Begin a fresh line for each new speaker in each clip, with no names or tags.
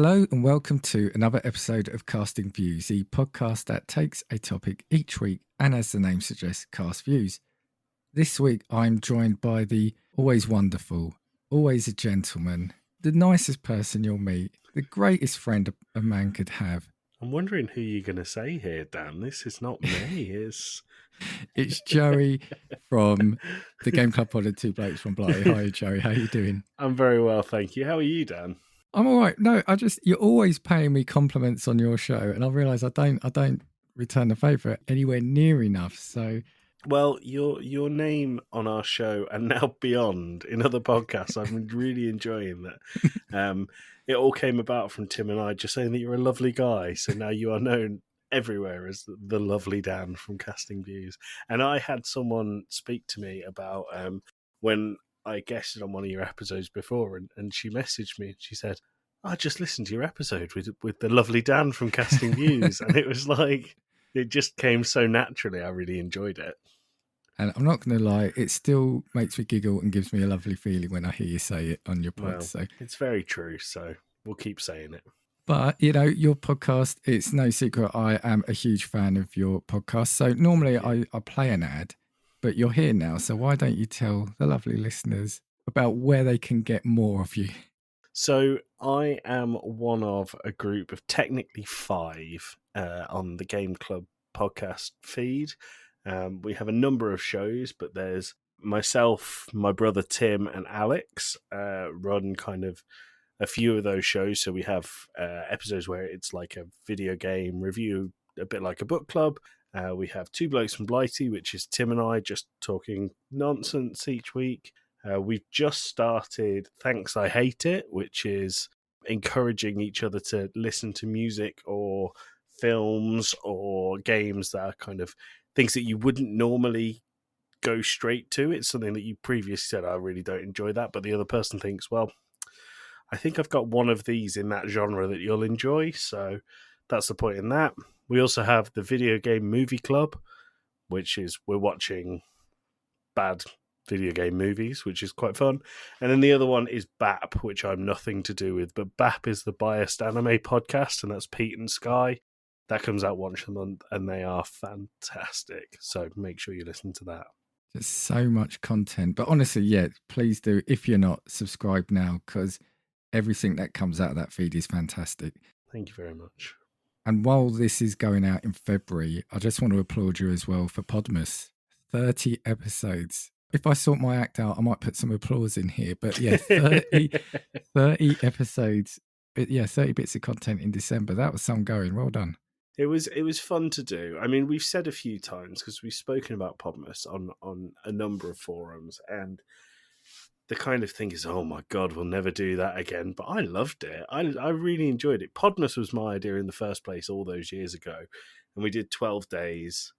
Hello and welcome to another episode of Casting Views, the podcast that takes a topic each week and, as the name suggests, cast views. This week I'm joined by the always wonderful, always a gentleman, the nicest person you'll meet, the greatest friend a man could have.
I'm wondering who you're going to say here, Dan. This is not me.
It's Joey from the Game Club Pod and Two Blokes from Blighty. Hi, Joey. How you doing?
I'm very well, thank you. How are you, Dan?
I'm all right. No, you're always paying me compliments on your show, and I realise I don't return the favour anywhere near enough. So,
well, your name on our show and now beyond in other podcasts, I've been really enjoying that. It all came about from Tim and I just saying that you're a lovely guy. So now you are known everywhere as the lovely Dan from Casting Views. And I had someone speak to me about when I guested on one of your episodes before, and she messaged me and she said, I just listened to your episode with the lovely Dan from Casting Views. And it was like, it just came so naturally. I really enjoyed it.
And I'm not going to lie, it still makes me giggle and gives me a lovely feeling when I hear you say it on your pod.
Well,
so
it's very true. So we'll keep saying it.
But, you know, your podcast, it's no secret. I am a huge fan of your podcast. So normally I play an ad, but you're here now. So why don't you tell the lovely listeners about where they can get more of you?
So I am one of a group of technically 5 on the Game Club podcast feed. We have a number of shows, but there's myself, my brother Tim and Alex run kind of a few of those shows. So we have episodes where it's like a video game review, a bit like a book club. We have Two Blokes from Blighty, which is Tim and I just talking nonsense each week. We've just started Thanks I Hate It, which is encouraging each other to listen to music or films or games that are kind of things that you wouldn't normally go straight to. It's something that you previously said, I really don't enjoy that, but the other person thinks, well, I think I've got one of these in that genre that you'll enjoy, so that's the point in that. We also have the Video Game Movie Club, which is we're watching bad video game movies, which is quite fun. And then the other one is BAP, which I'm nothing to do with, but BAP is the Biased Anime podcast, and that's Pete and Sky. That comes out once a month, and they are fantastic. So make sure you listen to that.
There's so much content. But honestly, yeah, please do, if you're not, subscribe now, because everything that comes out of that feed is fantastic.
Thank you very much.
And while this is going out in February, I just want to applaud you as well for Podmas. 30 episodes. If I sort my act out, I might put some applause in here. But yeah, 30 episodes. Yeah, 30 bits of content in December. That was some going. Well done.
It was fun to do. I mean, we've said a few times, because we've spoken about Podmas on a number of forums, and the kind of thing is, oh my God, we'll never do that again. But I loved it. I really enjoyed it. Podmas was my idea in the first place all those years ago. And we did 12 days.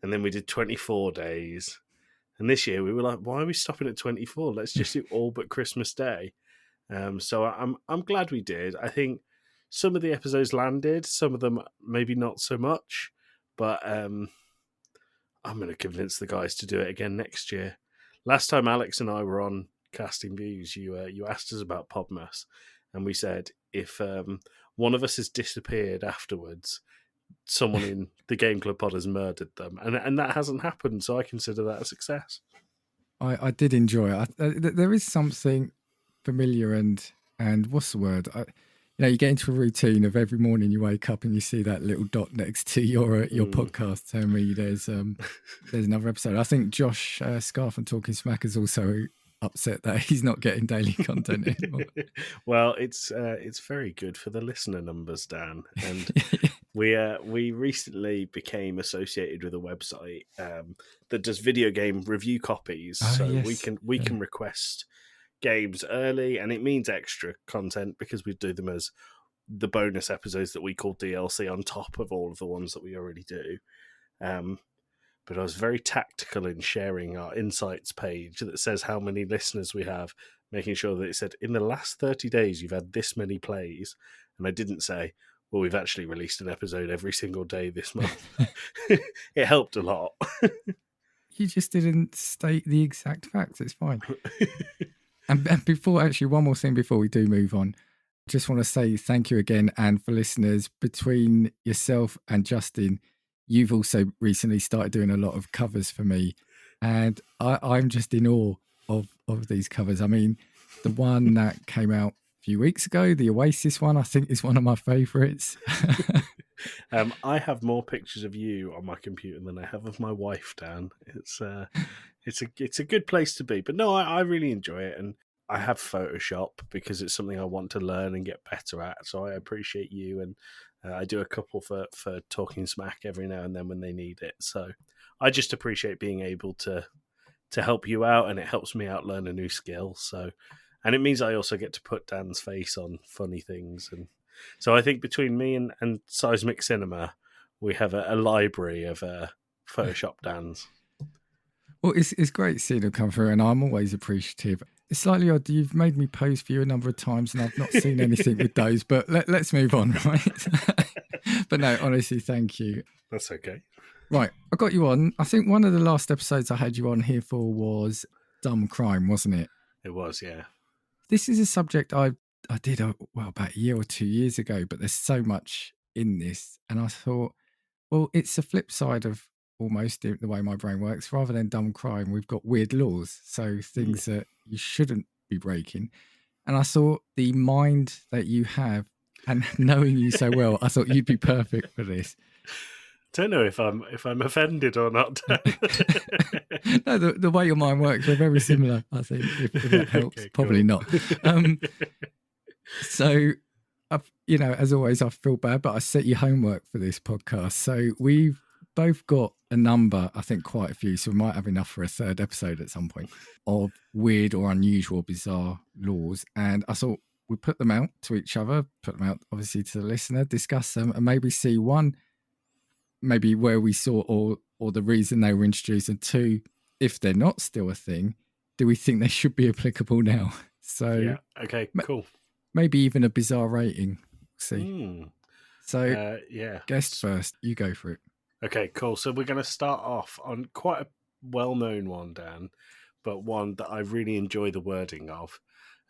And then we did 24 days. And this year we were like, why are we stopping at 24? Let's just do all but Christmas Day. So I'm glad we did. I think some of the episodes landed. Some of them maybe not so much. But I'm going to convince the guys to do it again next year. Last time Alex and I were on Casting Views, you asked us about Podmas, and we said if one of us has disappeared afterwards, someone in the Game Club pod has murdered them, and that hasn't happened, so I consider that a success.
I did enjoy it. There is something familiar and what's the word? You get into a routine of every morning you wake up and you see that little dot next to your podcast telling me there's another episode. I think Josh Scarf from Talking Smack is also upset that he's not getting daily content anymore.
Well, it's very good for the listener numbers, Dan. And we recently became associated with a website that does video game review copies. Yes. we can request games early, and it means extra content because we do them as the bonus episodes that we call DLC on top of all of the ones that we already do. But I was very tactical in sharing our insights page that says how many listeners we have, making sure that it said in the last 30 days you've had this many plays, and I didn't say, well, we've actually released an episode every single day this month. It helped a lot.
You just didn't state the exact facts. It's fine. And before, actually, one more thing before we do move on. Just want to say thank you again. And for listeners, between yourself and Justin, you've also recently started doing a lot of covers for me. And I'm just in awe of these covers. I mean, the one that came out a few weeks ago, the Oasis one, I think is one of my favourites.
I have more pictures of you on my computer than I have of my wife, Dan. It's a good place to be. But no, I really enjoy it, and I have Photoshop because it's something I want to learn and get better at. So I appreciate you, and I do a couple for Talking Smack every now and then when they need it. So I just appreciate being able to help you out, and it helps me out learn a new skill. So, and it means I also get to put Dan's face on funny things, and so I think between me and Seismic Cinema, we have a library of Photoshop Dans.
Well, it's great seeing them come through, and I'm always appreciative. It's slightly odd. You've made me pose for you a number of times, and I've not seen anything with those. But let's move on, right? But no, honestly, thank you.
That's okay.
Right, I got you on. I think one of the last episodes I had you on here for was Dumb Crime, wasn't it?
It was, yeah.
This is a subject I did about a year or 2 years ago, but there's so much in this, and I thought, well, it's a flip side of almost the way my brain works. Rather than dumb crime, we've got weird laws, so things that you shouldn't be breaking. And I thought the mind that you have, and knowing you so well, I thought you'd be perfect for this.
Don't know if I'm offended or not.
No, the way your mind works, we're very similar. I think if that helps,
Okay,
probably
cool.
not. So, as always, I feel bad, but I set you homework for this podcast. So we've both got a number, I think quite a few, so we might have enough for a third episode at some point, of weird or unusual, bizarre laws. And I thought we'd put them out to each other, put them out obviously to the listener, discuss them, and maybe see one, maybe where we saw or the reason they were introduced, and two, if they're not still a thing, do we think they should be applicable now? So
yeah, okay, cool.
Maybe even a bizarre rating. See. So
yeah.
Guest first, you go for it.
Okay, cool. So we're going to start off on quite a well-known one, Dan, but one that I really enjoy the wording of.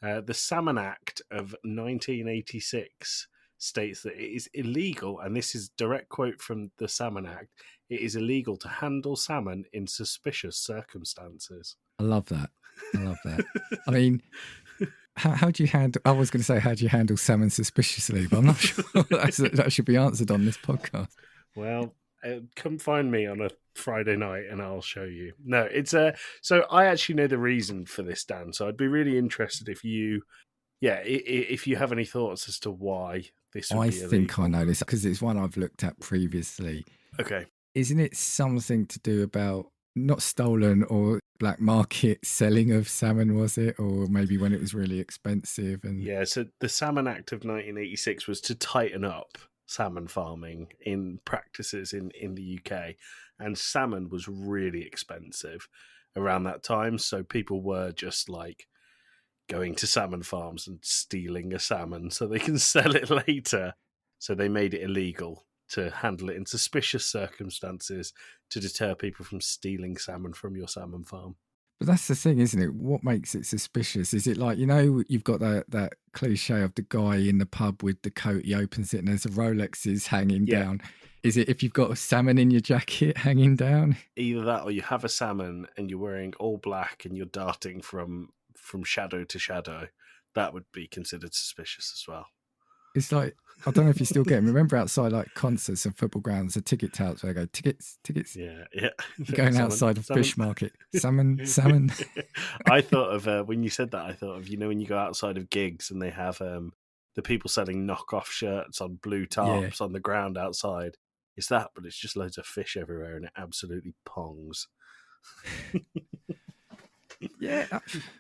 The Salmon Act of 1986 states that it is illegal, and this is direct quote from the Salmon Act, it is illegal to handle salmon in suspicious circumstances.
I love that. I mean, how do you handle, I was going to say, how do you handle salmon suspiciously, but I'm not sure that should be answered on this podcast.
Well, come find me on a Friday night and I'll show you. No, it's so I actually know the reason for this, Dan. So I'd be really interested if you have any thoughts as to why this would be illegal. I
think I know this because it's one I've looked at previously.
Okay.
Isn't it something to do about not stolen or black market selling of salmon, was it? Or maybe when it was really expensive? And
yeah, so the Salmon Act of 1986 was to tighten up salmon farming in practices in the UK, and salmon was really expensive around that time, so people were just like going to salmon farms and stealing a salmon so they can sell it later. So they made it illegal to handle it in suspicious circumstances to deter people from stealing salmon from your salmon farm.
But that's the thing, isn't it? What makes it suspicious? Is it like, you've got that cliche of the guy in the pub with the coat, he opens it and there's a Rolexes hanging down. Is it if you've got a salmon in your jacket hanging down?
Either that, or you have a salmon and you're wearing all black and you're darting from shadow to shadow. That would be considered suspicious as well.
It's like, I don't know if you still get them. Remember outside like concerts and football grounds, the ticket touts where they go, tickets.
Yeah.
Going
salmon,
outside of
salmon.
fish market. Salmon.
I thought of, when you said that, I thought of, when you go outside of gigs and they have the people selling knockoff shirts on blue tarps on the ground outside. It's that, but it's just loads of fish everywhere and it absolutely pongs.
Yeah,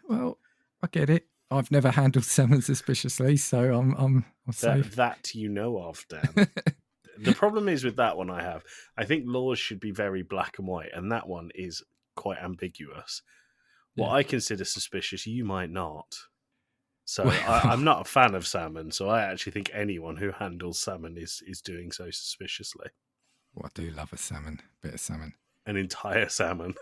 well, I get it. I've never handled salmon suspiciously, so I'm safe.
That you know of, Dan. The problem is with that one I think laws should be very black and white, and that one is quite ambiguous. What I consider suspicious, you might not. So I'm not a fan of salmon, so I actually think anyone who handles salmon is doing so suspiciously.
Well, I do love a bit of salmon.
An entire salmon.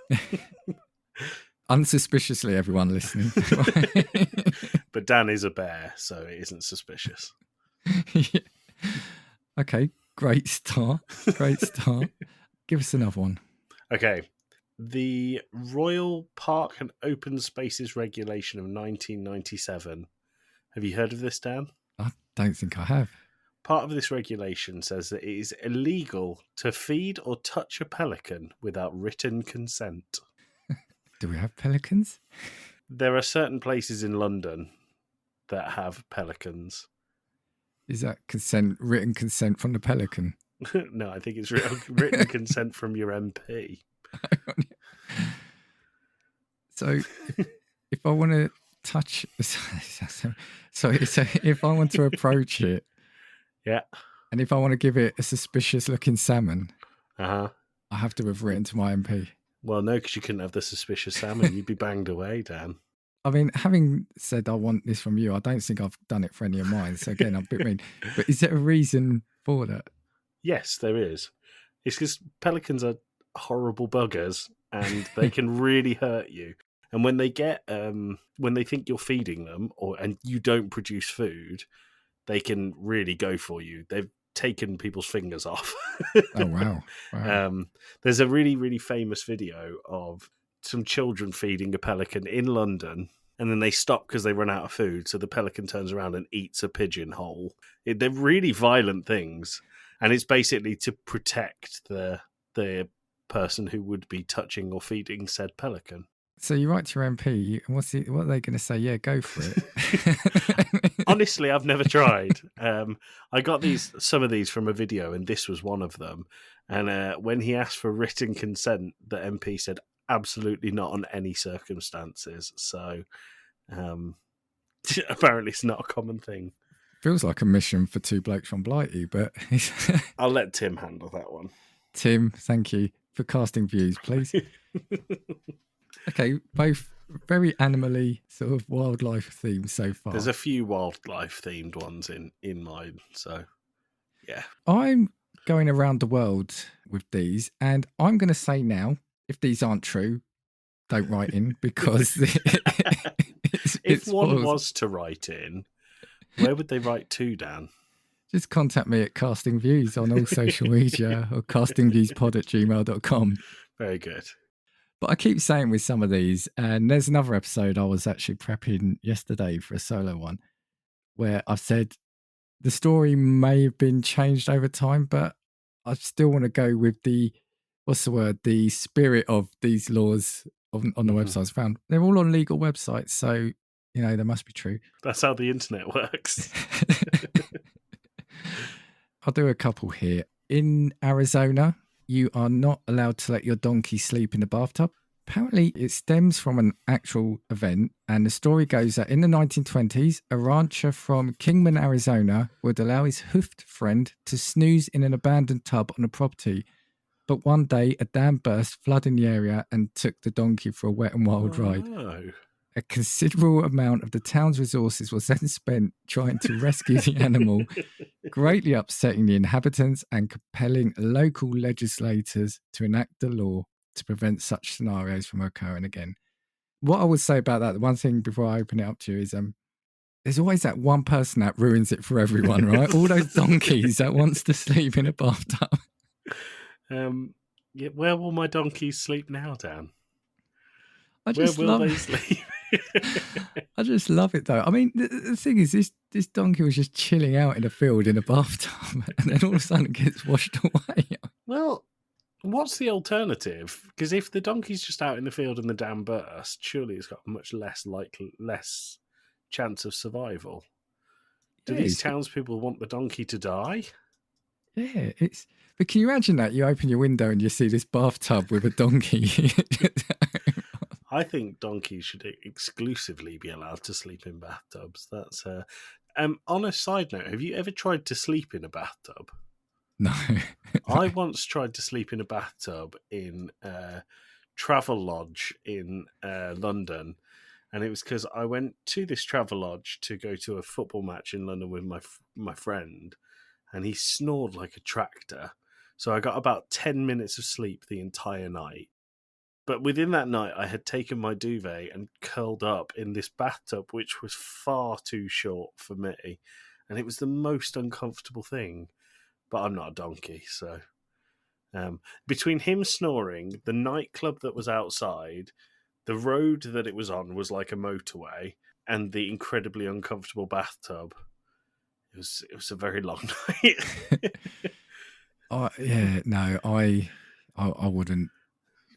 Unsuspiciously, everyone listening.
But Dan is a bear, so it isn't suspicious.
Yeah. Okay, great start. Great start. Give us another one.
Okay. The Royal Park and Open Spaces Regulation of 1997. Have you heard of this, Dan?
I don't think I have.
Part of this regulation says that it is illegal to feed or touch a pelican without written consent.
Do we have pelicans?
There are certain places in London that have pelicans.
Is that written consent from the pelican?
No, I think it's written consent from your MP.
So if I want to touch, so if I want to approach it,
yeah,
and if I want to give it a suspicious looking salmon,
I
have to have written to my MP.
Well, no, because you couldn't have the suspicious salmon. You'd be banged away, Dan.
I mean, having said I want this from you, I don't think I've done it for any of mine. So again, I'm a bit mean. But is there a reason for that?
Yes, there is. It's because pelicans are horrible buggers and they can really hurt you. And when they think you're feeding them and you don't produce food, they can really go for you. They've taken people's fingers off.
Oh, wow.
There's a really, really famous video of some children feeding a pelican in London, and then they stop because they run out of food, so the pelican turns around and eats a pigeonhole. They're really violent things, and it's basically to protect the person who would be touching or feeding said pelican.
So you write to your MP, what are they going to say? Yeah, go for it.
Honestly, I've never tried. I got some of these from a video, and this was one of them. And when he asked for written consent, the MP said absolutely not on any circumstances. So apparently it's not a common thing.
Feels like a mission for two blokes from Blighty, but
I'll let Tim handle that one.
Tim, thank you for casting views, please. Okay, both very animally sort of wildlife themed so far.
There's a few wildlife themed ones in mine, so yeah.
I'm going around the world with these, and I'm going to say now, if these aren't true, don't write in, because
if one was to write in, where would they write to, Dan?
Just contact me at Casting Views on all social media or castingviewspod@gmail.com.
Very good.
But I keep saying with some of these, and there's another episode I was actually prepping yesterday for a solo one, where I've said the story may have been changed over time, but I still want to go with the spirit of these laws on the websites found. They're all on legal websites, so, they must be true.
That's how the internet works.
I'll do a couple here. In Arizona, you are not allowed to let your donkey sleep in the bathtub. Apparently, it stems from an actual event, and the story goes that in the 1920s, a rancher from Kingman, Arizona, would allow his hoofed friend to snooze in an abandoned tub on a property. But one day, a dam burst, flooding the area, and took the donkey for a wet and wild ride.
No.
A considerable amount of the town's resources was then spent trying to rescue the animal, greatly upsetting the inhabitants and compelling local legislators to enact the law to prevent such scenarios from occurring again. What I would say about that, the one thing before I open it up to you is there's always that one person that ruins it for everyone, right? All those donkeys that wants to sleep in a bathtub.
Yeah, where will my donkeys sleep now, Dan?
Where will they sleep? I just love it, though. I mean, the thing is, this donkey was just chilling out in a field in a bathtub, and then all of a sudden it gets washed away.
Well, what's the alternative? Because if the donkey's just out in the field and the dam burst, surely it's got much less chance of survival. Do these townspeople want the donkey to die?
Yeah, but can you imagine that? You open your window and you see this bathtub with a donkey.
I think donkeys should exclusively be allowed to sleep in bathtubs. That's on a side note, have you ever tried to sleep in a bathtub?
No.
I once tried to sleep in a bathtub in a travel lodge in London, and it was because I went to this travel lodge to go to a football match in London with my friend, and he snored like a tractor. So I got about 10 minutes of sleep the entire night. But within that night, I had taken my duvet and curled up in this bathtub, which was far too short for me. And it was the most uncomfortable thing. But I'm not a donkey, so... between him snoring, the nightclub that was outside, the road that it was on was like a motorway, and the incredibly uncomfortable bathtub, it was a very long night.
Yeah, no, I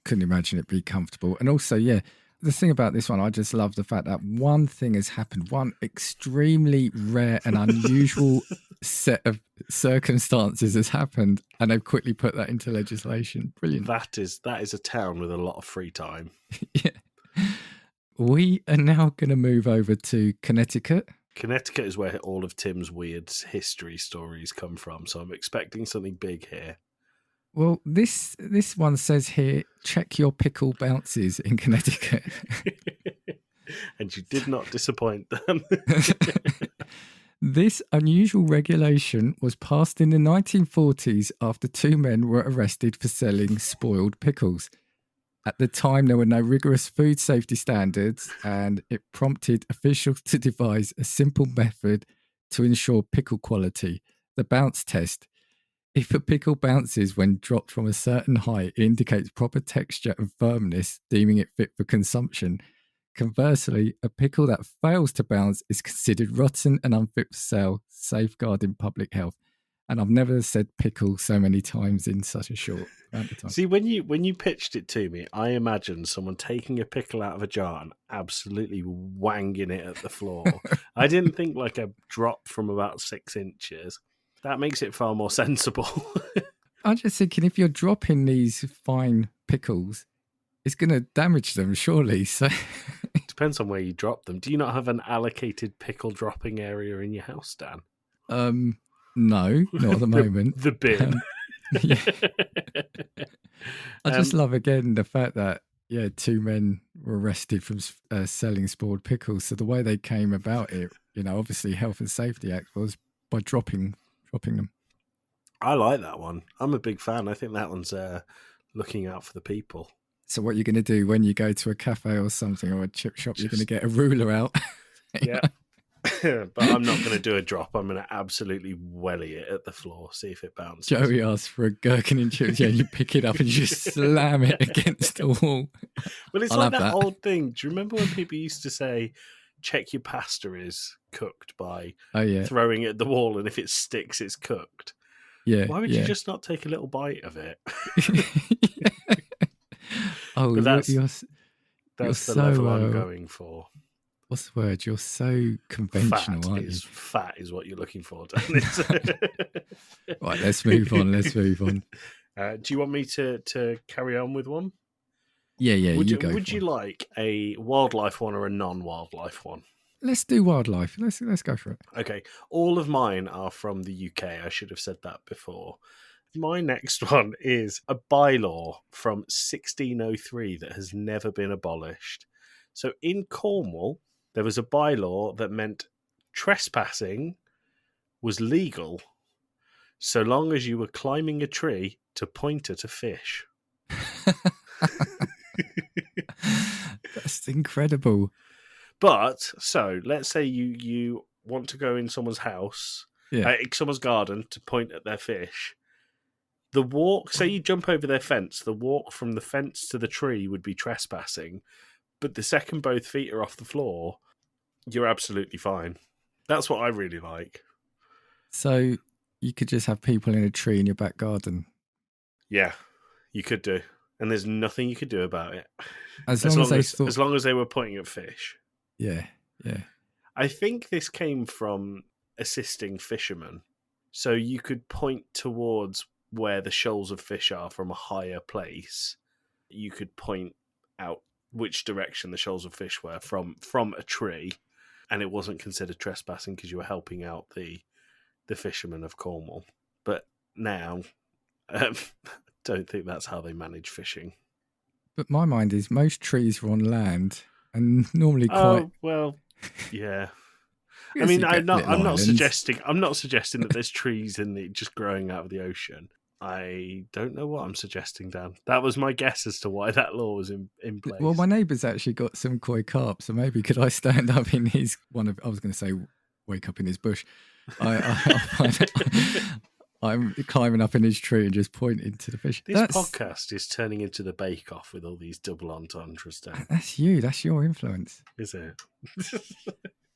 couldn't imagine it be comfortable. And also, yeah, the thing about this one, I just love the fact that one thing has happened, one extremely rare and unusual set of circumstances has happened, and they've quickly put that into legislation. Brilliant.
That is a town with a lot of free time.
Yeah. We are now going to move over to Connecticut.
Connecticut is where all of Tim's weird history stories come from, so I'm expecting something big here.
Well, this one says here, check your pickle bounces in Connecticut.
And you did not disappoint them.
This unusual regulation was passed in the 1940s after 2 men were arrested for selling spoiled pickles. At the time, there were no rigorous food safety standards, and it prompted officials to devise a simple method to ensure pickle quality, the bounce test. If a pickle bounces when dropped from a certain height, it indicates proper texture and firmness, deeming it fit for consumption. Conversely, a pickle that fails to bounce is considered rotten and unfit for sale, safeguarding public health. And I've never said pickle so many times in such a short amount of time.
See, when you pitched it to me, I imagined someone taking a pickle out of a jar and absolutely wanging it at the floor. I didn't think like a drop from about 6 inches. That makes it far more sensible.
I'm just thinking, if you're dropping these fine pickles, it's going to damage them, surely. So
depends on where you drop them. Do you not have an allocated pickle dropping area in your house, Dan?
No, not at the moment.
The bin.
Yeah. I just love, again, the fact that, 2 men were arrested from selling spoiled pickles. So the way they came about it, obviously Health and Safety Act was by dropping them.
I like that one. I'm a big fan. I think that one's looking out for the people.
So what you're going to do when you go to a cafe or something, or a chip shop, you're going to get a ruler out.
Yeah. But I'm not going to do a drop. I'm going to absolutely welly it at the floor, see if it bounces.
Joey asks for a gherkin and chips, and you pick it up and you just slam it against the wall.
Well, it's like that old thing. Do you remember when people used to say, check your pasta is cooked by throwing it at the wall, and if it sticks, it's cooked?
Yeah.
Why would you just not take a little bite of it?
Oh,
but that's
you're
the
so,
level I'm going for.
What's the word? You're so conventional, aren't you?
Fat is what you're looking for, Dan.
Right, let's move on.
Do you want me to carry on with one?
Yeah.
Would you like a wildlife one or a non-wildlife one?
Let's do wildlife. Let's go for it.
Okay. All of mine are from the UK. I should have said that before. My next one is a bylaw from 1603 that has never been abolished. So in Cornwall, there was a bylaw that meant trespassing was legal so long as you were climbing a tree to point at a fish.
That's incredible.
But, so, let's say you want to go in someone's house, someone's garden to point at their fish. The walk, say you jump over their fence, the walk from the fence to the tree would be trespassing. But the second both feet are off the floor, you're absolutely fine. That's what I really like.
So you could just have people in a tree in your back garden.
Yeah, you could do. And there's nothing you could do about it.
As long as
they were pointing at fish.
Yeah.
I think this came from assisting fishermen. So you could point towards where the shoals of fish are from a higher place. You could point out which direction the shoals of fish were from a tree, and it wasn't considered trespassing because you were helping out the fishermen of Cornwall. But now, don't think that's how they manage fishing.
But my mind is most trees are on land and normally quite.
Oh well, yeah. I mean, I'm not suggesting that there's trees just growing out of the ocean. I don't know what I'm suggesting, Dan. That was my guess as to why that law was in place.
Well, my neighbour's actually got some koi carp, so maybe could I stand up in his I was going to say wake up in his bush. I'm climbing up in his tree and just pointing to the fish.
This podcast is turning into the Bake Off with all these double entendres, Dan.
That's you. That's your influence.
Is it?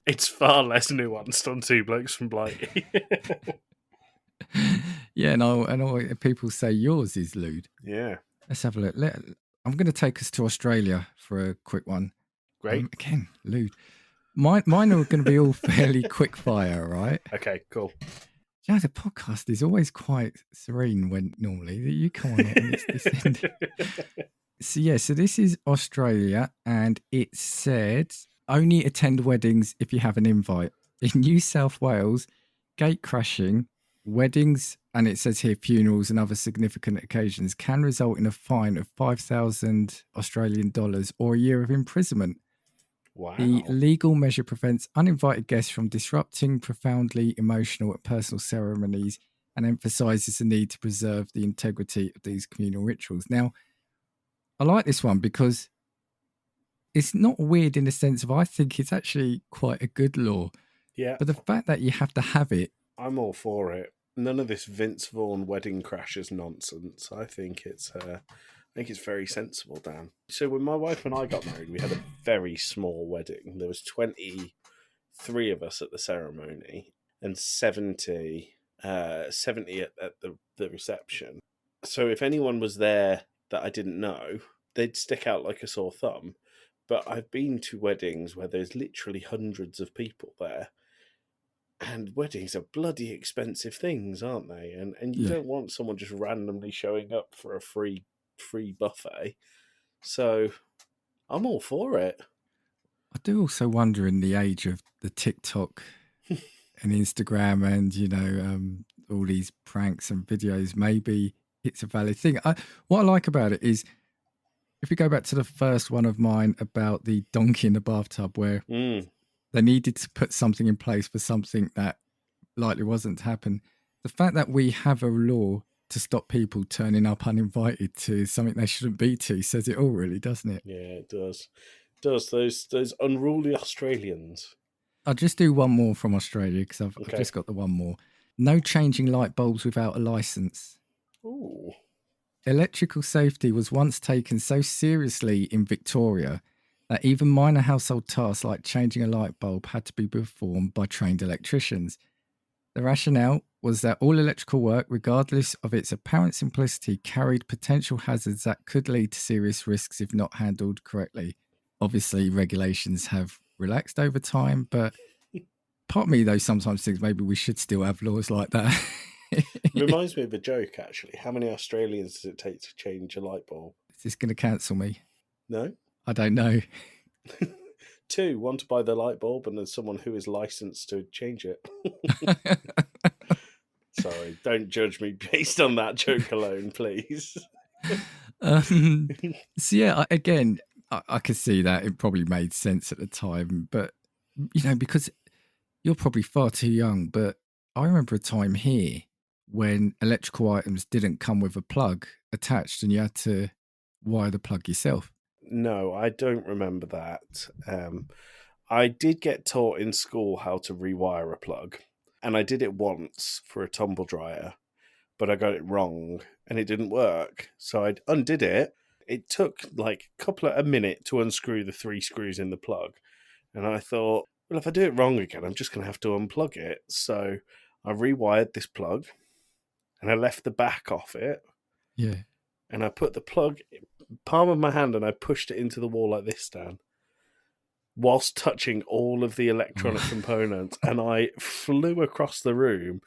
It's far less nuanced on Two Blokes from Blighty.
Yeah, and people say yours is lewd.
Yeah.
Let's have a look. I'm going to take us to Australia for a quick one.
Great.
Again, lewd. Mine are going to be all fairly quick fire, right?
Okay, cool.
Yeah, the podcast is always quite serene when normally you come on it and it's this end. So this is Australia, and it said only attend weddings if you have an invite. In New South Wales, gate crashing, weddings, and it says here funerals and other significant occasions can result in a fine of 5,000 Australian dollars or a year of imprisonment.
Wow.
The legal measure prevents uninvited guests from disrupting profoundly emotional and personal ceremonies and emphasises the need to preserve the integrity of these communal rituals. Now, I like this one because it's not weird in the sense of I think it's actually quite a good law.
Yeah.
But the fact that you have to have it.
I'm all for it. None of this Vince Vaughn wedding crashers nonsense. I think it's very sensible, Dan. So when my wife and I got married, we had a very small wedding. There was 23 of us at the ceremony and 70 at the reception. So if anyone was there that I didn't know, they'd stick out like a sore thumb. But I've been to weddings where there's literally hundreds of people there. And weddings are bloody expensive things, aren't they? And you don't want someone just randomly showing up for a free buffet. So I'm all for it.
I do also wonder in the age of the TikTok and Instagram and, all these pranks and videos, maybe it's a valid thing. What I like about it is if we go back to the first one of mine about the donkey in the bathtub where they needed to put something in place for something that likely wasn't to happen. The fact that we have a law to stop people turning up uninvited to something they shouldn't be to says it all, really, doesn't it?
Yeah, it does. It does. Those unruly Australians.
I'll just do one more from Australia because I've just got the one more. No changing light bulbs without a license.
Ooh.
Electrical safety was once taken so seriously in Victoria that even minor household tasks like changing a light bulb had to be performed by trained electricians. The rationale was that all electrical work, regardless of its apparent simplicity, carried potential hazards that could lead to serious risks if not handled correctly. Obviously, regulations have relaxed over time, but part of me, though, sometimes thinks maybe we should still have laws like that.
Reminds me of a joke, actually. How many Australians does it take to change a light bulb?
Is this going to cancel me?
No?
I don't know.
2, one to buy the light bulb and then someone who is licensed to change it. Sorry, don't judge me based on that joke alone, please.
So yeah, again, I could see that it probably made sense at the time, but because you're probably far too young, but I remember a time here when electrical items didn't come with a plug attached and you had to wire the plug yourself.
No, I don't remember that. I did get taught in school how to rewire a plug, and I did it once for a tumble dryer, but I got it wrong and it didn't work. So I undid it. It took like a minute to unscrew the 3 screws in the plug. And I thought, well, if I do it wrong again, I'm just going to have to unplug it. So I rewired this plug and I left the back off it.
Yeah.
And I put the plug palm of my hand and I pushed it into the wall like this, Dan, whilst touching all of the electronic components. And I flew across the room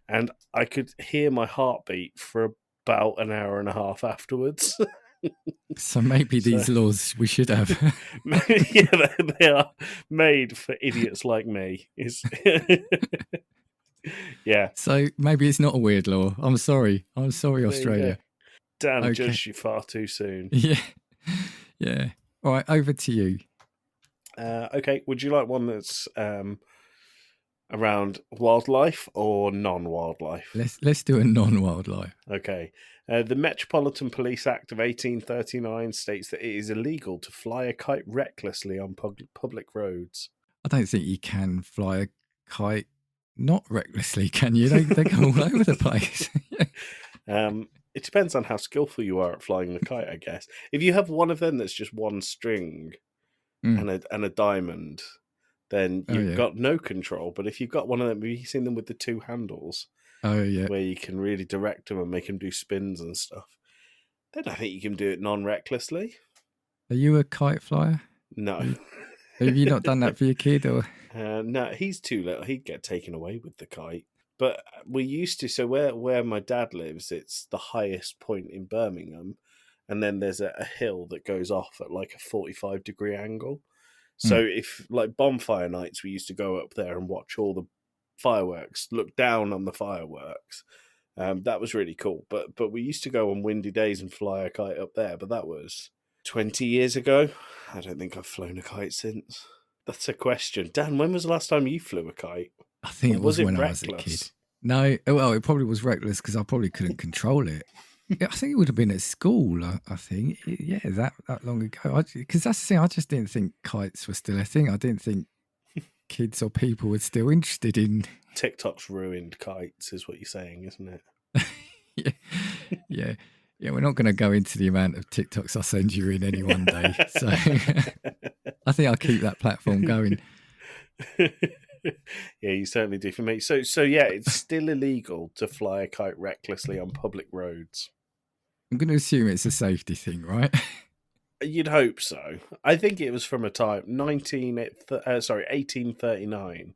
and I could hear my heartbeat for about an hour and a half afterwards.
So maybe these laws we should have.
Yeah, they are made for idiots like me. Yeah.
So maybe it's not a weird law. I'm sorry, Australia.
Dan judged you far too soon.
Yeah. Yeah. All right, over to you.
Okay. Would you like one that's Around wildlife or non-wildlife?
Let's do a non-wildlife.
Okay. The Metropolitan Police Act of 1839 states that it is illegal to fly a kite recklessly on public roads.
I don't think you can fly a kite not recklessly, can you? They go all over the place.
It depends on how skillful you are at flying the kite, I guess. If you have one of them that's just one string and a diamond, then you've got no control. But if you've got one of them, have you seen them with the two handles?
Oh, yeah.
Where you can really direct them and make them do spins and stuff. Then I think you can do it non-recklessly.
Are you a kite flyer?
No.
Have you not done that for your kid? Or
no, he's too little. He'd get taken away with the kite. But we used to, so where my dad lives, it's the highest point in Birmingham. And then there's a hill that goes off at like a 45-degree angle. So if, like bonfire nights, we used to go up there and watch all the fireworks, look down on the fireworks. That was really cool. But we used to go on windy days and fly a kite up there. But that was 20 years ago. I don't think I've flown a kite since. That's a question. Dan, when was the last time you flew a kite?
I think it was when
reckless?
I was a kid. No, well, it probably was reckless because I probably couldn't control it. I think it would have been at school, I think. Yeah, that long ago. Because that's the thing, I just didn't think kites were still a thing. I didn't think kids or people were still interested in...
TikTok's ruined kites, is what you're saying, isn't it?
Yeah, we're not going to go into the amount of TikToks I send you in any one day. So I think I'll keep that platform going.
Yeah, you certainly do for me. So yeah, it's still illegal to fly a kite recklessly on public roads.
I'm going to assume it's a safety thing, right?
You'd hope so. I think it was from a time 1839,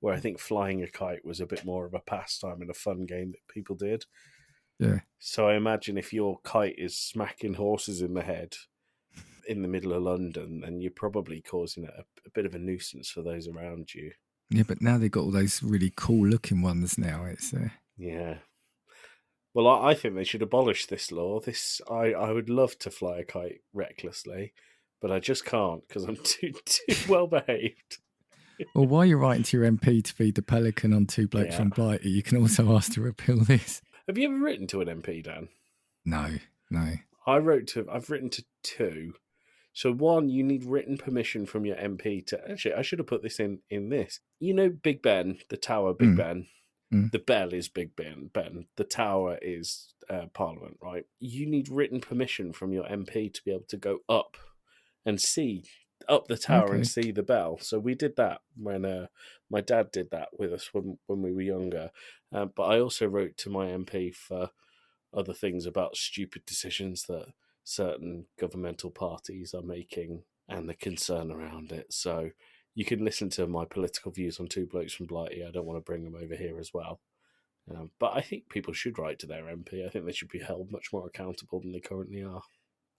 where I think flying a kite was a bit more of a pastime and a fun game that people did.
Yeah.
So I imagine if your kite is smacking horses in the head in the middle of London, then you're probably causing a bit of a nuisance for those around you.
Yeah, but now they've got all those really cool looking ones now. It's
Yeah. Well, I think they should abolish this law. I would love to fly a kite recklessly, but I just can't because I'm too well behaved.
Well, while you're writing to your MP to feed the pelican on Two Blokes from Blighty, you can also ask to repeal this.
Have you ever written to an MP, Dan?
No.
I've written to two. So one, you need written permission from your MP to... Actually, I should have put this in this. You know Big Ben, the tower Big Ben? The bell is Big Ben. The tower is Parliament, right? You need written permission from your MP to be able to go up and see up the tower and see the bell. So we did that when my dad did that with us when we were younger. But I also wrote to my MP for other things about stupid decisions that certain governmental parties are making and the concern around it. So you can listen to my political views on Two Blokes from Blighty. I don't want to bring them over here as well. But I think people should write to their MP. I think they should be held much more accountable than they currently are.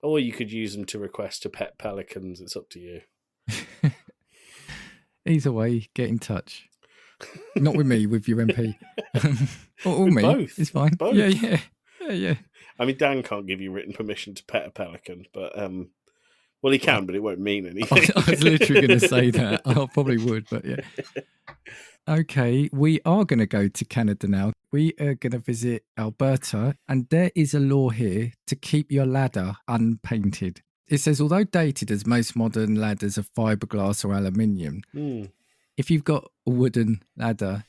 Or you could use them to request to pet pelicans. It's up to you.
Either way, get in touch. Not with me, with your MP. or me.
Both.
It's fine.
Both.
Yeah.
I mean, Dan can't give you written permission to pet a pelican, but well, he can, but it won't mean anything.
I was literally going to say that. I probably would, but yeah. Okay, we are going to go to Canada now. We are going to visit Alberta, and there is a law here to keep your ladder unpainted. It says, although dated as most modern ladders are fiberglass or aluminium, if you've got a wooden ladder,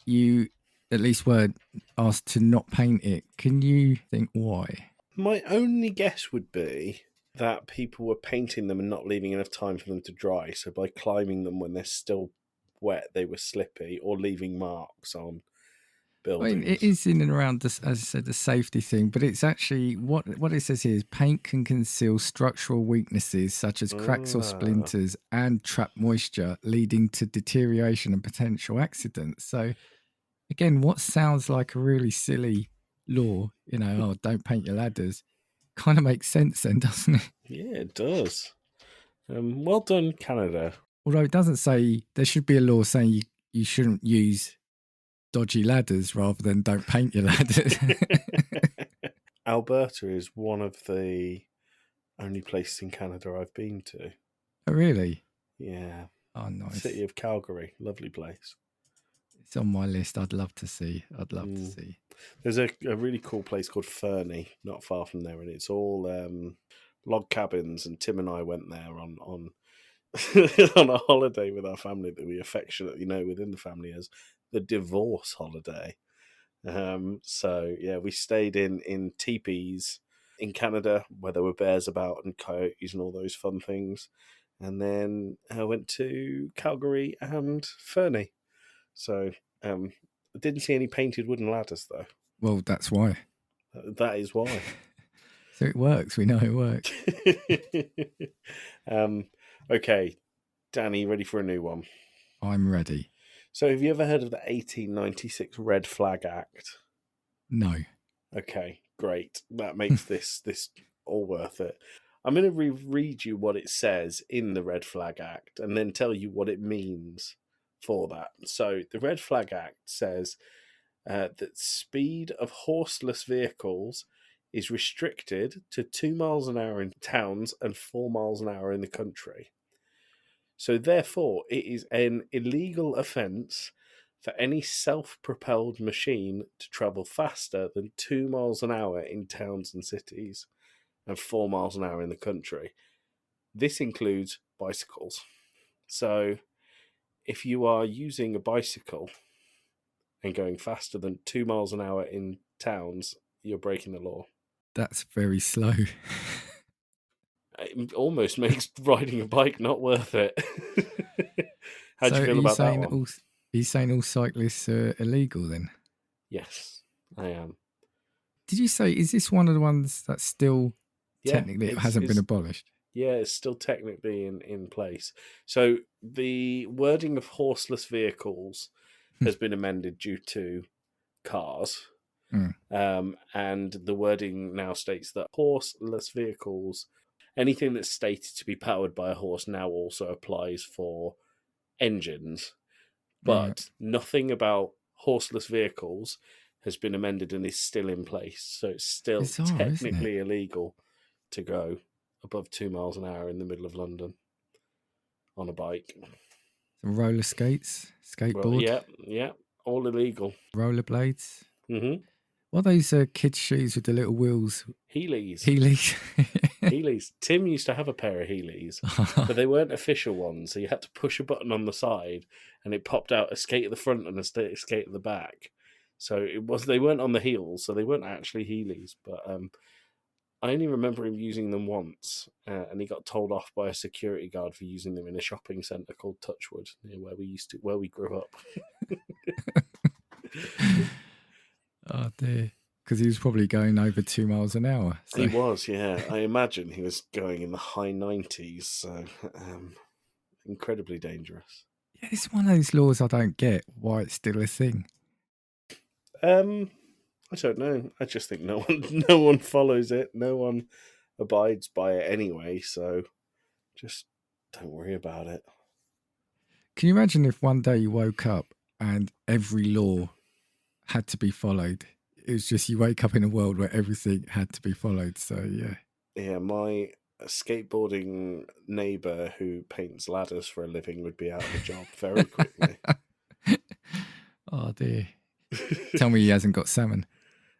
you at least were asked to not paint it. Can you think why?
My only guess would be that people were painting them and not leaving enough time for them to dry. So by climbing them when they're still wet, they were slippy, or leaving marks on buildings.
I mean, it is in and around, this, as I said, the safety thing, but it's actually, what it says here is paint can conceal structural weaknesses such as cracks or splinters and trap moisture, leading to deterioration and potential accidents. So again, what sounds like a really silly law, don't paint your ladders, kind of makes sense then, doesn't it?
Yeah, it does. Well done, Canada.
Although it doesn't say, there should be a law saying you shouldn't use dodgy ladders rather than don't paint your ladders.
Alberta is one of the only places in Canada I've been to.
Oh, really?
Yeah.
Oh, nice.
City of Calgary. Lovely place.
It's on my list. I'd love to see.
Mm. There's a really cool place called Fernie, not far from there, and it's all log cabins. And Tim and I went there on on a holiday with our family that we affectionately know within the family as the divorce holiday. So yeah, we stayed in teepees in Canada where there were bears about and coyotes and all those fun things, and then I went to Calgary and Fernie. So I didn't see any painted wooden ladders though.
Well, that's why.
That is why.
So it works. We know it works.
Okay, Danny, ready for a new one?
I'm ready.
So have you ever heard of the 1896 Red Flag Act?
No.
Okay, great. That makes this all worth it. I'm going to read you what it says in the Red Flag Act and then tell you what it means for that. So the Red Flag Act says that speed of horseless vehicles is restricted to 2 miles an hour in towns and 4 miles an hour in the country. So therefore, it is an illegal offence for any self-propelled machine to travel faster than 2 miles an hour in towns and cities and 4 miles an hour in the country. This includes bicycles. So if you are using a bicycle and going faster than 2 miles an hour in towns, you're breaking the law.
That's very slow.
It almost makes riding a bike not worth it. How do you feel about that one?
He's saying all cyclists are illegal then?
Yes, I am.
Did you say, is this one of the ones that's still technically hasn't been abolished?
Yeah, it's still technically in place. So the wording of horseless vehicles has been amended due to cars. And the wording now states that horseless vehicles, anything that's stated to be powered by a horse, now also applies for engines. But nothing about horseless vehicles has been amended and is still in place. So it's still technically illegal to go above 2 miles an hour in the middle of London on a bike.
So roller skates, skateboard?
Well, yeah, all illegal.
Rollerblades?
Mm-hmm.
What are those kids' shoes with the little wheels?
Heelys.
Heelys.
Tim used to have a pair of Heelys, but they weren't official ones. So you had to push a button on the side and it popped out a skate at the front and a skate at the back. So they weren't on the heels, so they weren't actually Heelys. But I only remember him using them once, and he got told off by a security guard for using them in a shopping centre called Touchwood, near where we grew up.
Oh dear. Because he was probably going over 2 miles an hour. So.
He was, yeah. I imagine he was going in the high 90s, so incredibly dangerous.
Yeah, it's one of those laws I don't get why it's still a thing.
I don't know. I just think no one follows it. No one abides by it anyway, so just don't worry about it.
Can you imagine if one day you woke up and every law had to be followed? It was just you wake up in a world where everything had to be followed. So yeah.
Yeah, my skateboarding neighbour who paints ladders for a living would be out of a job very quickly.
Oh dear. Tell me he hasn't got salmon.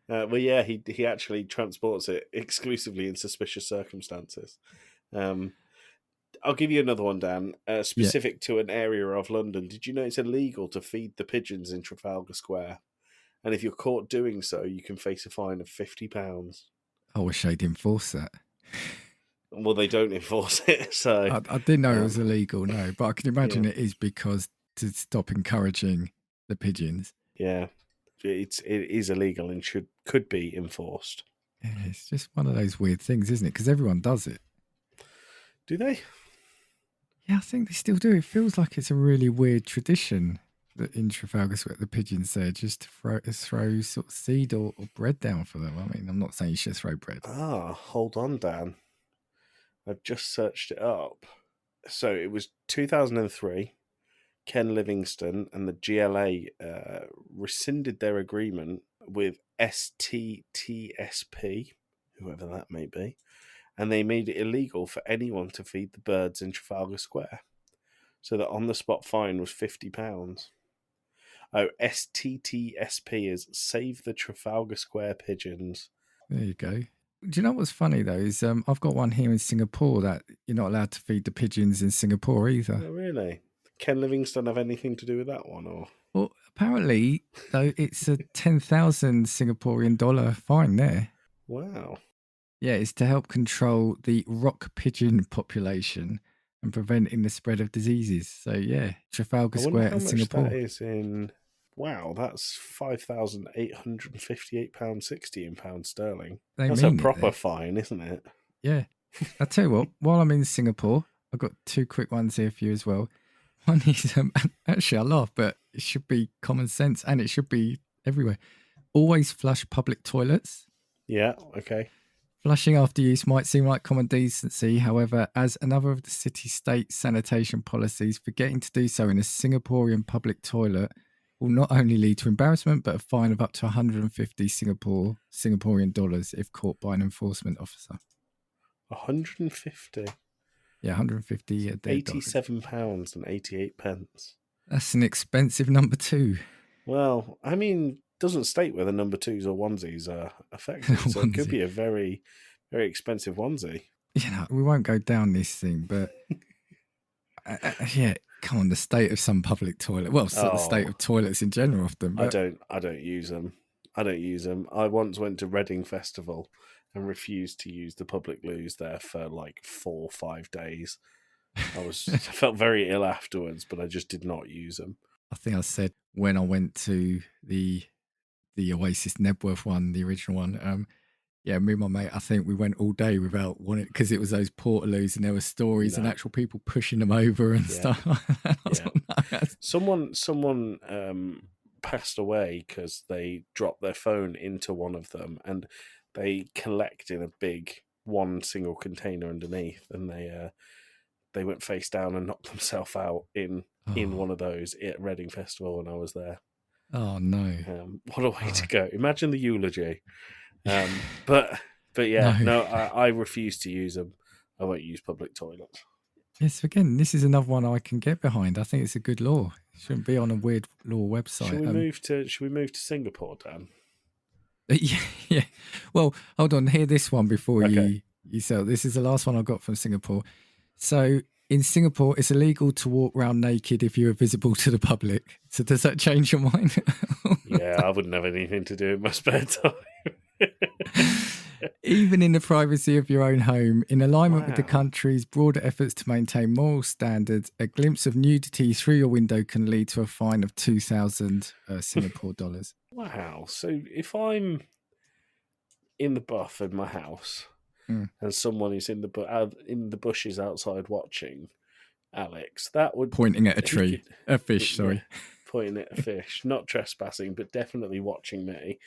Well, yeah, he actually transports it exclusively in suspicious circumstances. I'll give you another one, Dan. Specific to an area of London. Did you know it's illegal to feed the pigeons in Trafalgar Square? And if you're caught doing so, you can face a fine of £50.
I wish they'd enforce that.
Well, they don't enforce it, so...
I didn't know it was illegal, no. But I can imagine it is because to stop encouraging the pigeons.
Yeah, it is illegal and could be enforced.
Yeah, it's just one of those weird things, isn't it? Because everyone does it.
Do they?
Yeah, I think they still do. It feels like it's a really weird tradition that in Trafalgar Square, the pigeons there, just to throw sort of seed or bread down for them. I mean, I'm not saying you should throw bread.
Hold on, Dan. I've just searched it up. So it was 2003. Ken Livingston and the GLA rescinded their agreement with STTSP, whoever that may be, and they made it illegal for anyone to feed the birds in Trafalgar Square. So the on-the-spot fine was £50. Oh, STTSP is Save the Trafalgar Square Pigeons.
There you go. Do you know what's funny though? Is I've got one here in Singapore that you're not allowed to feed the pigeons in Singapore either.
Oh, really? Ken Livingstone have anything to do with that one, or?
Well, apparently though, it's a 10,000 Singaporean dollar fine there.
Wow.
Yeah, it's to help control the rock pigeon population and preventing the spread of diseases. So yeah, Trafalgar
I wonder
Square
how
in
much
Singapore.
that is in. Wow, that's £5,858.60 in pounds sterling. That's a proper fine, isn't it?
Yeah. I'll tell you what, while I'm in Singapore, I've got two quick ones here for you as well. One is, actually I laugh, but it should be common sense and it should be everywhere. Always flush public toilets.
Yeah, okay.
Flushing after use might seem like common decency. However, as another of the city-state sanitation policies, forgetting to do so in a Singaporean public toilet will not only lead to embarrassment, but a fine of up to 150 Singaporean dollars if caught by an enforcement officer.
150?
Yeah, 150 a day.
£87.88.
That's an expensive number two.
Well, I mean, doesn't state whether number twos or onesies are affected, so it could be a very, very expensive onesie.
You know, we won't go down this thing, but yeah, come on, the state of some public toilet. Well, the state of toilets in general often. But...
I don't use them. I once went to Reading Festival and refused to use the public loos there for like 4 or 5 days. I felt very ill afterwards, but I just did not use them.
I think I said when I went to the Oasis Nebworth one, the original one. Yeah, me and my mate, I think we went all day without one because it was those portaloos and there were stories and actual people pushing them over and stuff like that.
Someone passed away because they dropped their phone into one of them and they collect in a big one single container underneath, and they went face down and knocked themselves out in one of those at Reading Festival when I was there.
Oh no!
What a way to go! Imagine the eulogy. But yeah, no, I refuse to use them. I won't use public toilets.
Yes, again, this is another one I can get behind. I think it's a good law. It shouldn't be on a weird law website.
Should we move to Singapore, Dan?
Yeah. Well, hold on. Hear this one before you sell. This is the last one I got from Singapore. So in Singapore, it's illegal to walk around naked if you are visible to the public. So does that change your mind?
Yeah, I wouldn't have anything to do in my spare time.
Even in the privacy of your own home, in alignment with the country's broader efforts to maintain moral standards, a glimpse of nudity through your window can lead to a fine of 2,000 Singapore dollars.
Wow. So if I'm in the buff in my house and someone is in the bushes outside watching Alex, that would...
Pointing at a tree. A fish, sorry.
Pointing at a fish. Not trespassing, but definitely watching me.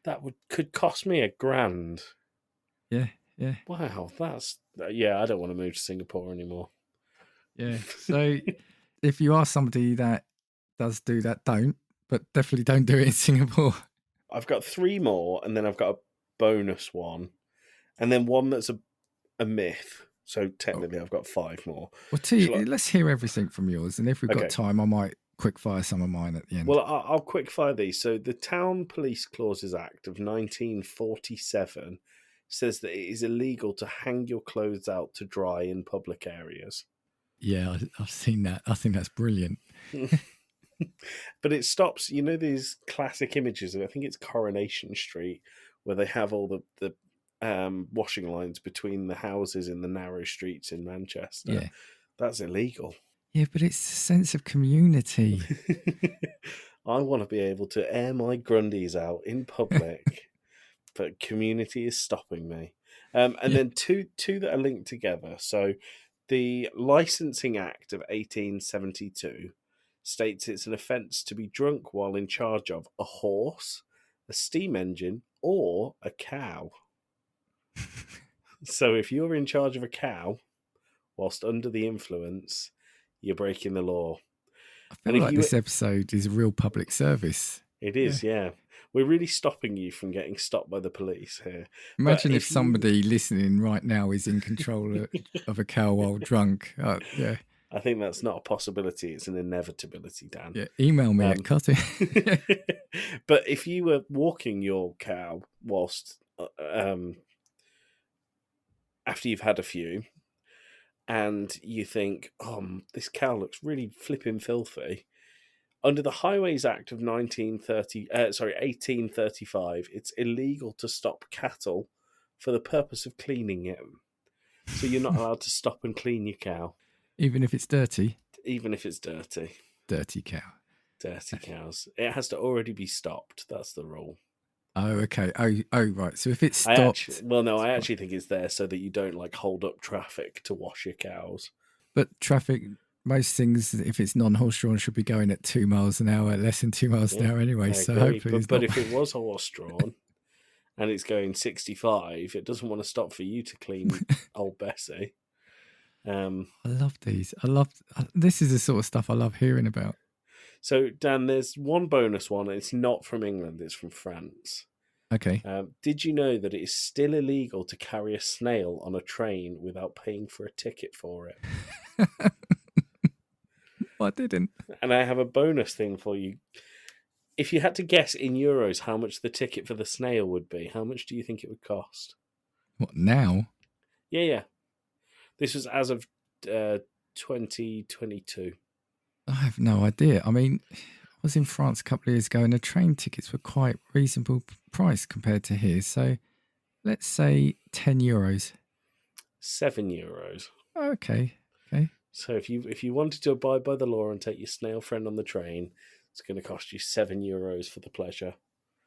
That could cost me $1,000.
Yeah.
Wow, I don't want to move to Singapore anymore.
Yeah. So if you are somebody that does do that, but definitely don't do it in Singapore.
I've got 3 more, and then I've got a bonus one, and then one that's a myth. So technically, I've got 5 more.
Well, let's hear everything from yours, and if we've got time, I might quickfire some of mine at the end.
Well, I'll quickfire these. So the Town Police Clauses Act of 1947 says that it is illegal to hang your clothes out to dry in public areas.
Yeah, I've seen that. I think that's brilliant.
But it stops, these classic images of, I think it's Coronation Street, where they have all the washing lines between the houses in the narrow streets in Manchester.
Yeah.
That's illegal.
Yeah, but it's a sense of community.
I want to be able to air my grundies out in public, but community is stopping me. And then two that are linked together. So the Licensing Act of 1872 states it's an offence to be drunk while in charge of a horse, a steam engine, or a cow. So if you're in charge of a cow whilst under the influence, you're breaking the law.
I feel like this episode is a real public service.
It is, yeah. We're really stopping you from getting stopped by the police here.
Imagine if somebody listening right now is in control of a cow while drunk. Yeah.
I think that's not a possibility. It's an inevitability, Dan.
Yeah, email me at cutting.
But if you were walking your cow whilst after you've had a few, and you think, this cow looks really flipping filthy. Under the Highways Act of 1835, it's illegal to stop cattle for the purpose of cleaning it. So you're not allowed to stop and clean your cow.
Even if it's dirty?
Even if it's dirty.
Dirty cow.
Dirty cows. It has to already be stopped. That's the rule.
Oh, okay. Oh, right. So if it's stopped...
I actually think it's there so that you don't hold up traffic to wash your cows.
But traffic... Most things, if it's non-horse-drawn, should be going at 2 miles an hour, less than 2 miles an hour anyway. So hopefully,
but if it was horse-drawn and it's going 65, it doesn't want to stop for you to clean old Bessie.
I love these. This is the sort of stuff I love hearing about.
So Dan, there's one bonus one. It's not from England. It's from France.
Okay.
Did you know that it is still illegal to carry a snail on a train without paying for a ticket for it?
I didn't.
And I have a bonus thing for you. If you had to guess in euros how much the ticket for the snail would be, how much do you think it would cost?
What, now?
Yeah. This was as of 2022.
I have no idea. I mean, I was in France a couple of years ago and the train tickets were quite reasonable price compared to here. So let's say €10.
€7.
Okay.
So if you wanted to abide by the law and take your snail friend on the train, it's going to cost you €7 for the pleasure.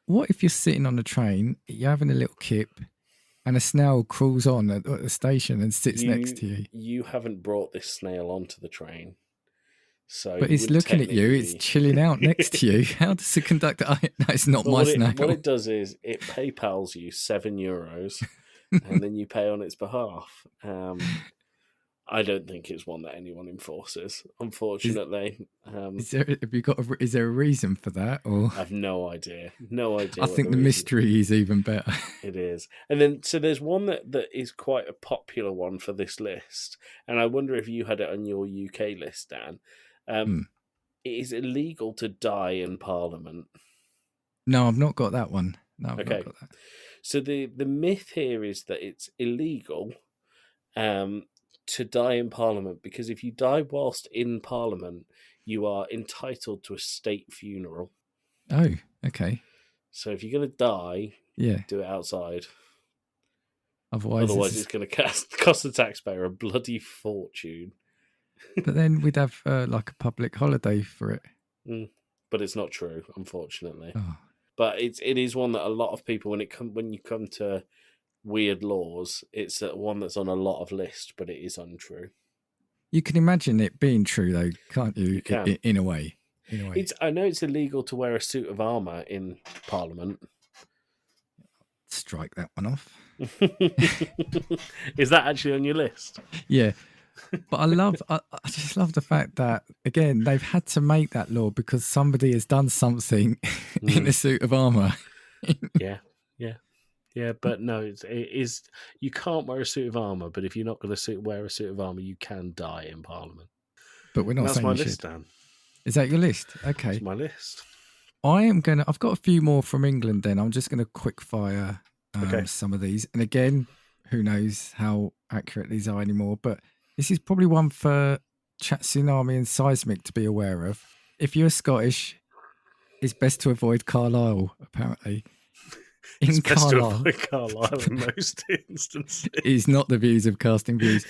What if you're sitting on the train, you're having a little kip, and a snail crawls on at the station and sits next to you?
You haven't brought this snail onto the train.
But it's looking at you, it's chilling out next to you. How does the conductor... No, it's not my snail.
What it does is it PayPals you €7 and then you pay on its behalf. I don't think it's one that anyone enforces, unfortunately.
Is there a reason for that? Or
I have no idea.
I think the mystery is even better.
It is. And then, so there's one that is quite a popular one for this list. And I wonder if you had it on your UK list, Dan. It is illegal to die in Parliament.
No, I've not got that one. No, I've not got that.
So the myth here is that it's illegal to die in Parliament, because if you die whilst in Parliament, you are entitled to a state funeral.
Oh, okay.
So if you're going to die, do it outside. Otherwise it's going to cost the taxpayer a bloody fortune.
But then we'd have like a public holiday for it.
But it's not true, unfortunately.
Oh.
But it is one that a lot of people, when you come to weird laws, it's one that's on a lot of lists, but it is untrue.
You can imagine it being true, though, can't you? In a way.
I know it's illegal to wear a suit of armour in Parliament.
Strike that one off.
Is that actually on your list?
Yeah. But I just love the fact that, again, they've had to make that law because somebody has done something in a suit of armour.
Yeah, but no, it is. You can't wear a suit of armour, but if you're not going to wear a suit of armour, you can die in Parliament.
But we're not saying you should.
That's my list, Dan.
Is that your list? Okay.
That's my list.
I've got a few more from England then. I'm just going to quick fire some of these. And again, who knows how accurate these are anymore, but this is probably one for Chat Tsunami and Seismic to be aware of. If you're Scottish, it's best to avoid Carlisle, apparently.
It's best to avoid Carlisle in most instances.
Is not the views of Casting Views.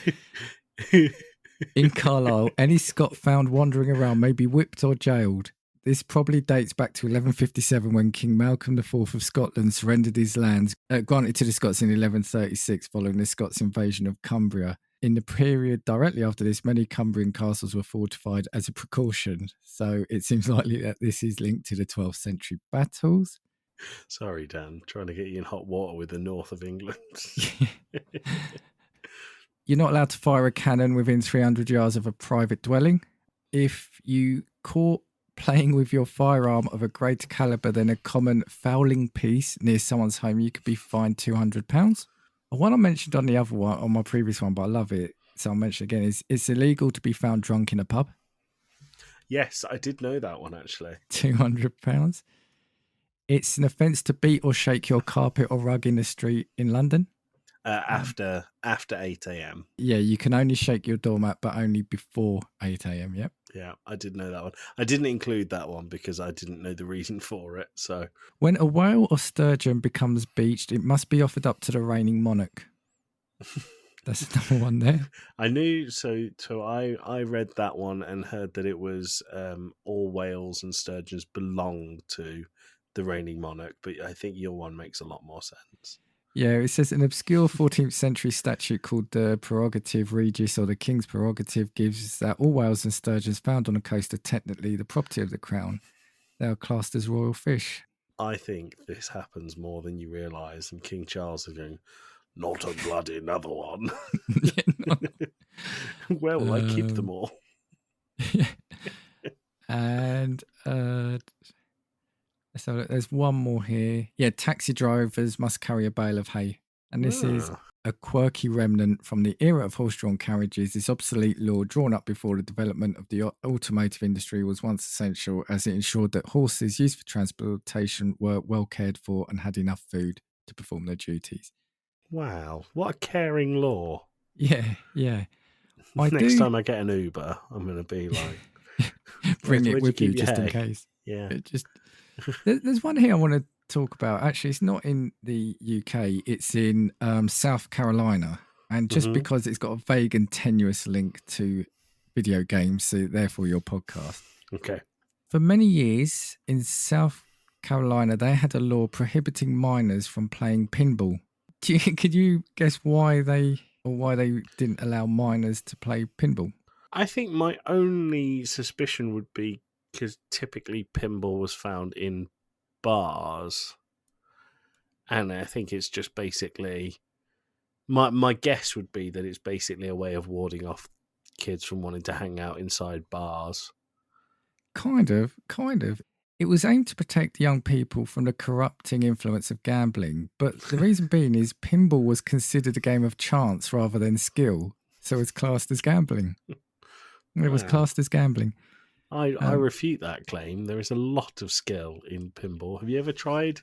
In Carlisle, any Scot found wandering around may be whipped or jailed. This probably dates back to 1157 when King Malcolm IV of Scotland surrendered his lands, granted to the Scots in 1136 following the Scots invasion of Cumbria. In the period directly after this, many Cumbrian castles were fortified as a precaution. So it seems likely that this is linked to the 12th century battles.
Sorry, Dan, trying to get you in hot water with the north of England.
You're not allowed to fire a cannon within 300 yards of a private dwelling. If you caught playing with your firearm of a greater caliber than a common fowling piece near someone's home, you could be fined £200. One I mentioned on the other one, on my previous one, but I love it. so I'll mention again, is it's illegal to be found drunk in a pub.
Yes, I did know that one actually.
£200. It's an offence to beat or shake your carpet or rug in the street in London.
After 8 a.m.
Yeah, you can only shake your doormat, but only before 8 a.m. Yep.
Yeah, I did know that one. I didn't include that one because I didn't know the reason for it. So
When a whale or sturgeon becomes beached, it must be offered up to the reigning monarch. That's number one there.
I knew. So I read that one and heard that it was all whales and sturgeons belong to the reigning monarch. But I think your one makes a lot more sense.
Yeah, it says an obscure 14th century statute called the Prerogative Regis or the King's Prerogative gives that all whales and sturgeons found on the coast are technically the property of the crown. They are classed as royal fish.
I think this happens more than you realise, and King Charles is going, not a bloody another one. Where will I keep them all?
Yeah. And so there's one more here. Yeah, taxi drivers must carry a bale of hay. And this is a quirky remnant from the era of horse-drawn carriages. This obsolete law, drawn up before the development of the automotive industry, was once essential as it ensured that horses used for transportation were well cared for and had enough food to perform their duties.
Wow, what a caring law.
Yeah, yeah.
Next time I get an Uber, I'm going to be like...
Bring it with you just in case.
Yeah.
There's one here I want to talk about. Actually, it's not in the UK. It's in South Carolina. And just because it's got a vague and tenuous link to video games, so therefore your podcast.
Okay.
For many years in South Carolina, they had a law prohibiting minors from playing pinball. Could you guess why they didn't allow minors to play pinball?
I think my only suspicion would be because typically pinball was found in bars. And I think it's just basically... My guess would be that it's basically a way of warding off kids from wanting to hang out inside bars.
Kind of. It was aimed to protect young people from the corrupting influence of gambling, but the reason being is pinball was considered a game of chance rather than skill, so it's classed as gambling. It was classed as gambling.
I refute that claim. There is a lot of skill in pinball. Have you ever tried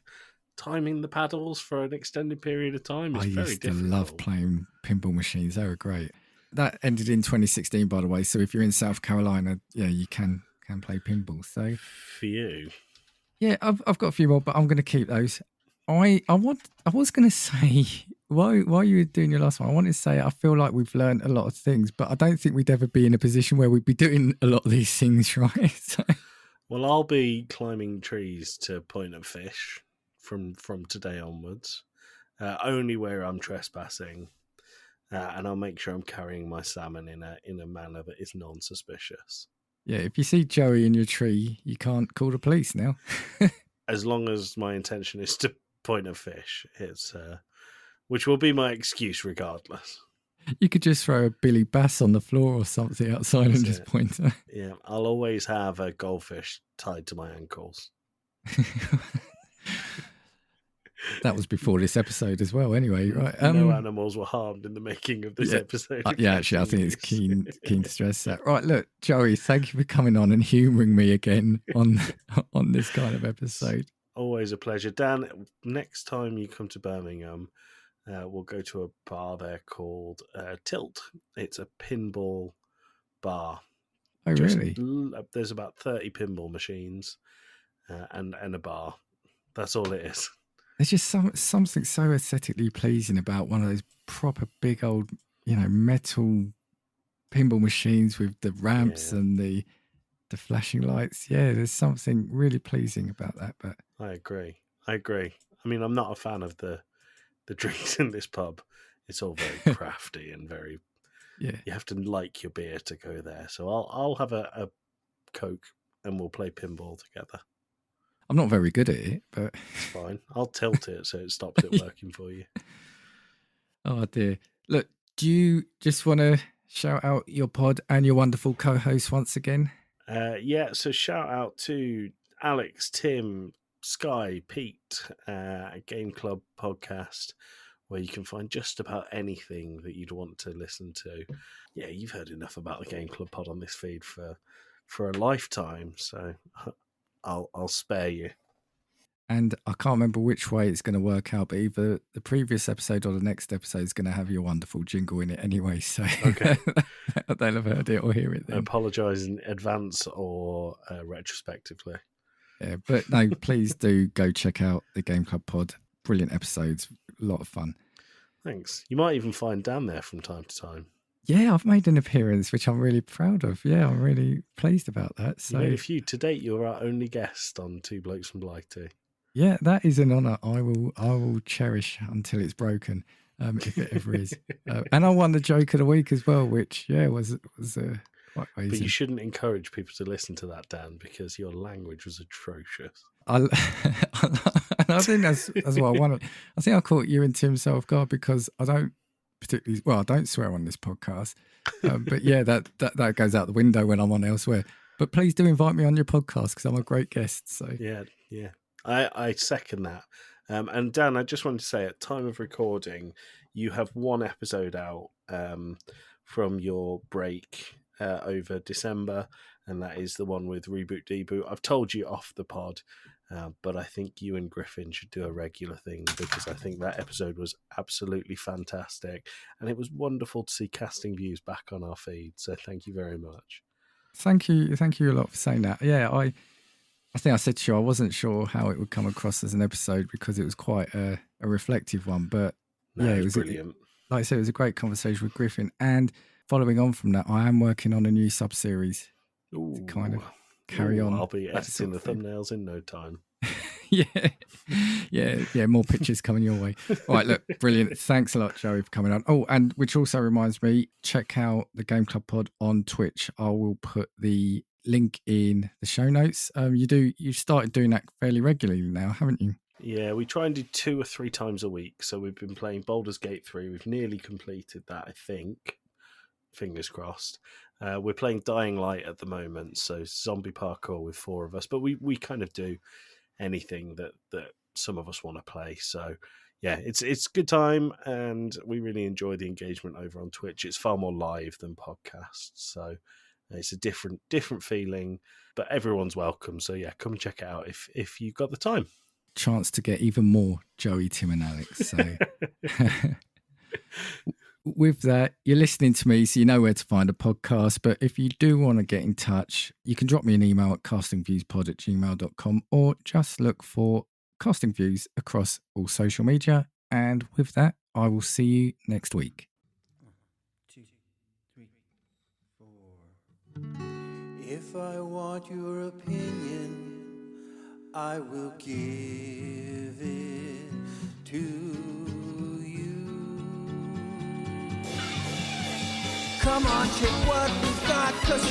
timing the paddles for an extended period of time? It's very difficult. I used to
love playing pinball machines. They were great. That ended in 2016, by the way. So if you're in South Carolina, yeah, you can play pinball. So
for you,
yeah, I've got a few more, but I'm going to keep those. I was going to say while you were doing your last one, I wanted to say I feel like we've learned a lot of things, but I don't think we'd ever be in a position where we'd be doing a lot of these things, right? So.
Well, I'll be climbing trees to point at fish from today onwards, only where I'm trespassing, and I'll make sure I'm carrying my salmon in a manner that is non-suspicious.
Yeah, if you see Joey in your tree, you can't call the police now.
As long as my intention is to point a fish, it's which will be my excuse regardless.
You could just throw a Billy Bass on the floor or something outside and just point her.
Yeah, I'll always have a goldfish tied to my ankles.
That was before this episode as well, anyway, right?
No animals were harmed in the making of this episode.
Yeah, actually, I think it's keen to stress that. Right, look, Joey, thank you for coming on and humouring me again on this kind of episode.
Always a pleasure. Dan, next time you come to Birmingham, we'll go to a bar there called Tilt. It's a pinball bar.
Oh, really?
There's about 30 pinball machines and a bar. That's all it is.
There's just something so aesthetically pleasing about one of those proper big old, metal pinball machines with the ramps and the flashing lights. Yeah, there's something really pleasing about that. But
I agree. I mean, I'm not a fan of the drinks in this pub. It's all very crafty and very... Yeah. You have to like your beer to go there. So I'll have a Coke and we'll play pinball together.
I'm not very good at it, but...
It's fine. I'll tilt it so it stops it working for you.
Oh, dear. Look, do you just want to shout out your pod and your wonderful co-host once again?
Yeah, so shout out to Alex, Tim, Sky, Pete, Game Club Podcast, where you can find just about anything that you'd want to listen to. Yeah, you've heard enough about the Game Club Pod on this feed for a lifetime, so I'll spare you.
And I can't remember which way it's going to work out, but either the previous episode or the next episode is going to have your wonderful jingle in it anyway. So
Okay.
they'll have heard it or hear it
I
then.
apologise in advance or retrospectively.
Yeah, but no, please do go check out the Game Club Pod. Brilliant episodes, a lot of fun.
Thanks. You might even find Dan there from time to time.
Yeah, I've made an appearance, which I'm really proud of. Yeah, I'm really pleased about that. So
You made a few. To date, you're our only guest on Two Blokes from Blighty.
yeah, that is an honour I will cherish until it's broken, if it ever is. And I won the joke of the week as well, which was quite amazing.
But you shouldn't encourage people to listen to that, Dan, because your language was atrocious.
And I think that's what I wanted. I think I caught you and Tim so off guard because I don't particularly I don't swear on this podcast, but yeah, that goes out the window when I'm on elsewhere. But please do invite me on your podcast because I'm a great guest. So
yeah. I second that. And Dan, I just wanted to say, at time of recording, you have one episode out from your break over December, and that is the one with Reboot Deboot. I've told you off the pod, but I think you and Griffin should do a regular thing because I think that episode was absolutely fantastic, and it was wonderful to see Casting Views back on our feed. So thank you very much.
Thank you a lot for saying that. Yeah, I think I said to you I wasn't sure how it would come across as an episode because it was quite a reflective one, but it was
brilliant.
Like I said, it was a great conversation with Griffin, and following on from that, I am working on a new sub-series to kind of carry on.
I'll be editing the thumbnails in no time.
Yeah, more pictures coming your way. All right, look, brilliant. Thanks a lot, Joey, for coming on. Oh, and which also reminds me, check out the Game Club Pod on Twitch. I will put the link in the show notes. You've started doing that fairly regularly now, haven't you?
Yeah, we try and do 2 or 3 times a week. So we've been playing Baldur's Gate 3. We've nearly completed that, I think. Fingers crossed. We're playing Dying Light at the moment, so zombie parkour with 4 of us. But we kind of do anything that some of us want to play. So yeah, it's good time, and we really enjoy the engagement over on Twitch. It's far more live than podcasts, so it's a different feeling, but everyone's welcome. So yeah, come check it out if you've got the time.
Chance to get even more Joey, Tim and Alex. So with that, you're listening to me, so you know where to find a podcast. But if you do want to get in touch, you can drop me an email at castingviewspod@gmail.com or just look for Casting Views across all social media. And with that, I will see you next week.
1, 2, 3, 4. If I want your opinion, I will give it to you. Come on, check what we've got, 'cause